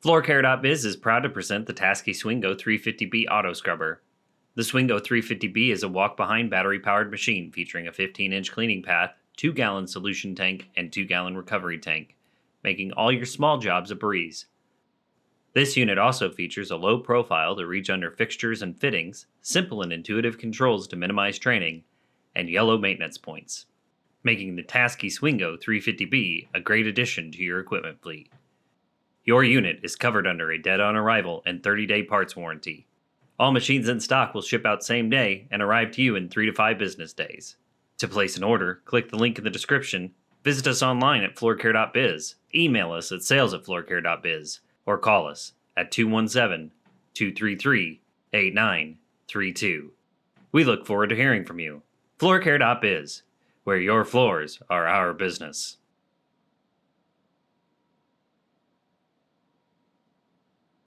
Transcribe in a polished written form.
Floorcare.biz is proud to present the Taski Swingo 350B auto scrubber. The Swingo 350B is a walk-behind battery-powered machine featuring a 15-inch cleaning path, 2-gallon solution tank, and 2-gallon recovery tank, making all your small jobs a breeze. This unit also features a low profile to reach under fixtures and fittings, simple and intuitive controls to minimize training, and yellow maintenance points, making the Taski Swingo 350B a great addition to your equipment fleet. Your unit is covered under a dead-on-arrival and 30-day parts warranty. All machines in stock will ship out same day and arrive to you in 3 to 5 business days. To place an order, click the link in the description, visit us online at Floorcare.biz, email us at sales@Floorcare.biz, or call us at 217-233-8932. We look forward to hearing from you. Floorcare.biz, where your floors are our business.